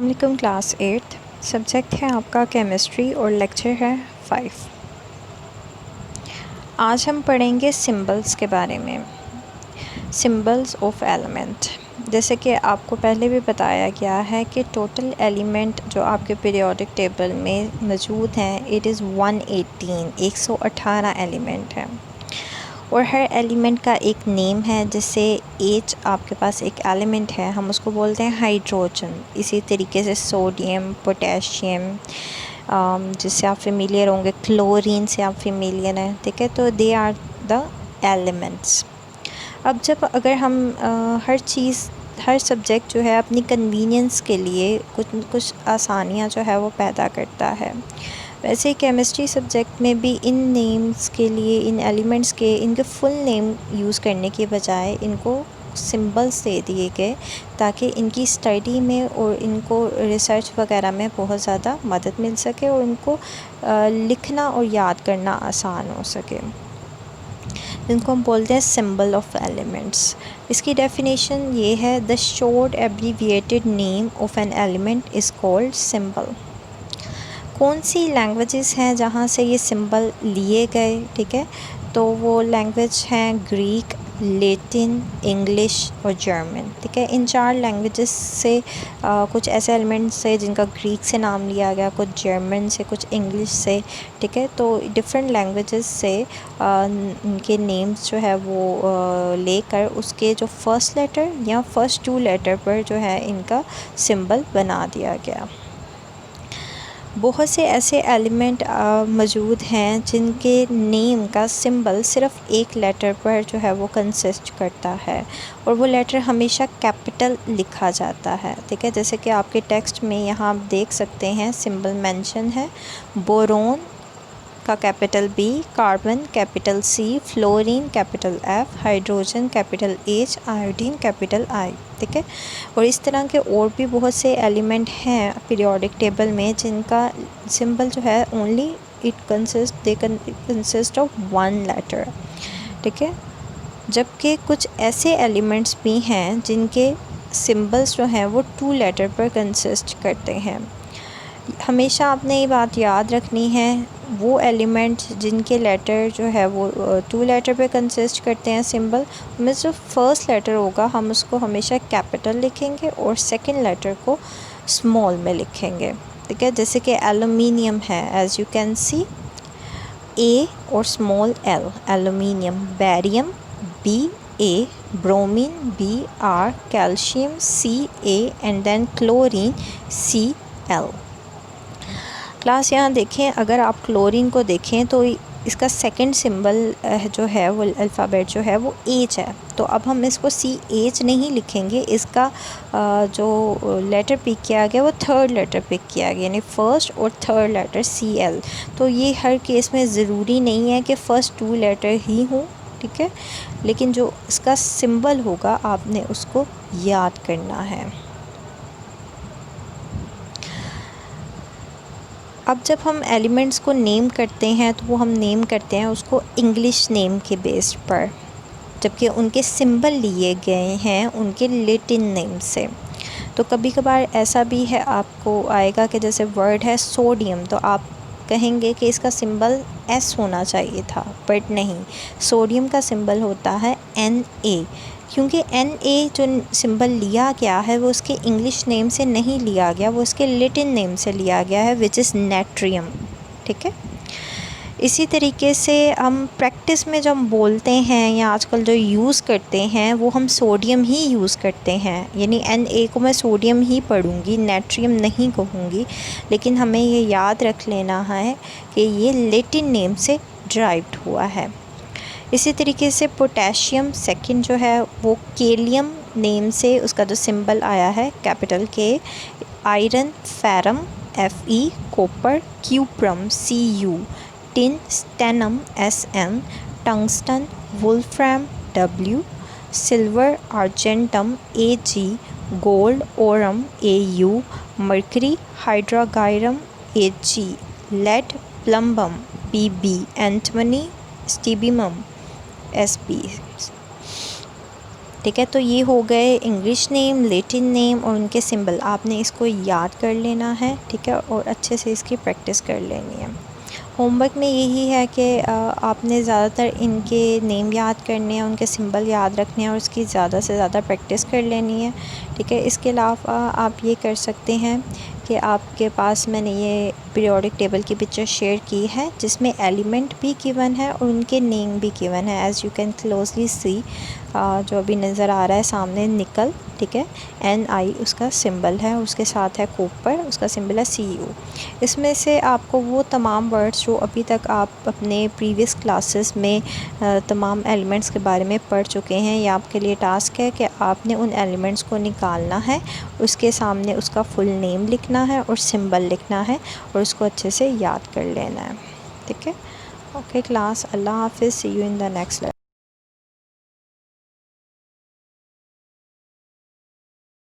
अस्सलामुअलैकुम class 8th subject है आपका केमिस्ट्री और लेक्चर है 5। आज हम पढ़ेंगे सिंबल्स के बारे में। सिंबल्स ऑफ एलिमेंट, जैसे कि आपको पहले भी बताया गया है कि टोटल एलिमेंट जो आपके पीरियोडिक टेबल में मौजूद हैं इट इज़ 118 एलिमेंट हैं और हर एलिमेंट का एक नेम है। जैसे H आपके पास एक एलिमेंट है, हम उसको बोलते हैं हाइड्रोजन। इसी तरीके से सोडियम, पोटेशियम, जिससे आप फेमिलियर होंगे, क्लोरीन से आप फेमिलियर हैं, ठीक है। तो दे आर द एलिमेंट्स। अब जब अगर हम हर सब्जेक्ट जो है अपनी कन्वीनियंस के लिए कुछ आसानियाँ जो है वो पैदा करता है, वैसे ही केमिस्ट्री सब्जेक्ट में भी इन नेम्स के लिए, इन एलिमेंट्स के इनके फुल नेम यूज़ करने के बजाय इनको सिंबल्स दे दिए गए ताकि इनकी स्टडी में और इनको रिसर्च वगैरह में बहुत ज़्यादा मदद मिल सके और इनको लिखना और याद करना आसान हो सके। इनको हम बोलते हैं सिंबल ऑफ एलिमेंट्स। इसकी डेफिनेशन ये है, the short abbreviated name of an element is called symbol. कौन सी लैंग्वेजेस हैं जहाँ से ये सिंबल लिए गए, ठीक है। तो वो लैंग्वेज हैं ग्रीक, लैटिन, इंग्लिश और जर्मन, ठीक है। इन 4 लैंग्वेजेस से कुछ ऐसे एलिमेंट्स है जिनका ग्रीक से नाम लिया गया, कुछ जर्मन से, कुछ इंग्लिश से, ठीक है। तो डिफरेंट लैंग्वेजेस से उनके नेम्स जो है वो लेकर उसके जो फर्स्ट लेटर या फर्स्ट 2 लेटर पर जो है इनका सिंबल बना दिया गया। बहुत से ऐसे एलिमेंट मौजूद हैं जिनके नेम का सिंबल सिर्फ़ एक लेटर पर जो है वो कंसिस्ट करता है और वो लेटर हमेशा कैपिटल लिखा जाता है, ठीक है। जैसे कि आपके टेक्स्ट में यहाँ आप देख सकते हैं सिंबल मेंशन है, बोरोन का capital B, carbon capital C, fluorine capital F, hydrogen capital H, iodine capital I, ठीक है। और इस तरह के और भी बहुत से एलिमेंट हैं पीरियोडिक टेबल में जिनका सिंबल जो है only they consist of 1 letter, ठीक है। जबकि कुछ ऐसे एलिमेंट्स भी हैं जिनके सिंबल्स जो हैं वो 2 लेटर पर कंसिस्ट करते हैं। हमेशा आपने ये बात याद रखनी है, वो एलिमेंट जिनके लेटर जो है वो 2 लेटर पे कंसिस्ट करते हैं सिंबल में, जो फर्स्ट लेटर होगा हम उसको हमेशा कैपिटल लिखेंगे और सेकंड लेटर को स्मॉल में लिखेंगे, ठीक है। जैसे कि एल्युमिनियम है, as you can see A और small l, aluminium. Barium BA, bromine BR, calcium CA and then chlorine CL। Class यहाँ देखें, अगर आप क्लोरीन को देखें तो इसका सेकंड सिंबल जो है वो अल्फ़ाबेट जो है वो H है। तो अब हम इसको CH नहीं लिखेंगे, इसका जो लेटर पिक किया गया वो थर्ड लेटर पिक किया गया, यानी फर्स्ट और थर्ड लेटर CL। तो ये हर केस में ज़रूरी नहीं है कि फ़र्स्ट 2 लेटर ही हों, ठीक है, लेकिन जो इसका सिंबल होगा आपने उसको याद करना है। अब जब हम एलिमेंट्स को नेम करते हैं तो वो हम नेम करते हैं उसको इंग्लिश नेम के बेस पर, जबकि उनके सिंबल लिए गए हैं उनके लैटिन नेम से। तो कभी कभार ऐसा भी है आपको आएगा कि जैसे वर्ड है सोडियम, तो आप कहेंगे कि इसका सिंबल S होना चाहिए था, बट नहीं, सोडियम का सिंबल होता है Na, क्योंकि Na जो सिंबल लिया गया है वो उसके इंग्लिश नेम से नहीं लिया गया, वो उसके लैटिन नेम से लिया गया है, विच इज़ नेट्रियम, ठीक है। इसी तरीके से हम प्रैक्टिस में जब बोलते हैं या आजकल जो यूज़ करते हैं वो हम सोडियम ही यूज़ करते हैं, यानी Na को मैं सोडियम ही पढ़ूँगी, नेट्रियम नहीं कहूँगी। लेकिन हमें ये याद रख लेना है कि ये लैटिन नेम से ड्राइव्ड हुआ है। इसी तरीके से पोटेशियम सेकंड जो है वो केलियम नेम से उसका जो सिंबल आया है capital K, iron ferrum Fe, copper cuprum Cu, tin stannum Sn, tungsten wolfram W, silver argentum Ag, gold aurum Au, mercury hydrargyrum Ag, lead plumbum Pb, antimony stibium SB। ठीक है। तो ये हो गए इंग्लिश नेम, लैटिन नेम और उनके symbol. आपने इसको याद कर लेना है, ठीक है, और अच्छे से इसकी प्रैक्टिस कर लेनी है। होमवर्क में यही है कि आपने ज़्यादातर इनके नेम याद करने हैं, उनके सिंबल याद रखने हैं और उसकी ज़्यादा से ज़्यादा प्रैक्टिस कर लेनी है, ठीक है। इसके अलावा आप ये कर सकते हैं कि आपके पास मैंने ये पीरियोडिक टेबल की पिक्चर शेयर की है जिसमें एलिमेंट भी गिवन है और उनके नेम भी गिवन है। एज़ यू कैन क्लोजली सी, जो अभी नज़र आ रहा है सामने, निकल, ठीक है, NI उसका सिंबल है, उसके साथ है कॉपर, उसका सिंबल है CU। इसमें से आपको वो तमाम वर्ड्स जो अभी तक आप अपने प्रीवियस क्लासेस में तमाम एलिमेंट्स के बारे में पढ़ चुके हैं, ये आपके लिए टास्क है कि आपने उन एलिमेंट्स को निकालना है, उसके सामने उसका फुल नेम लिखना है और सिंबल लिखना है और उसको अच्छे से याद कर लेना है, ठीक है। ओके क्लास, अल्लाह हाफिज़, see you in the next lecture.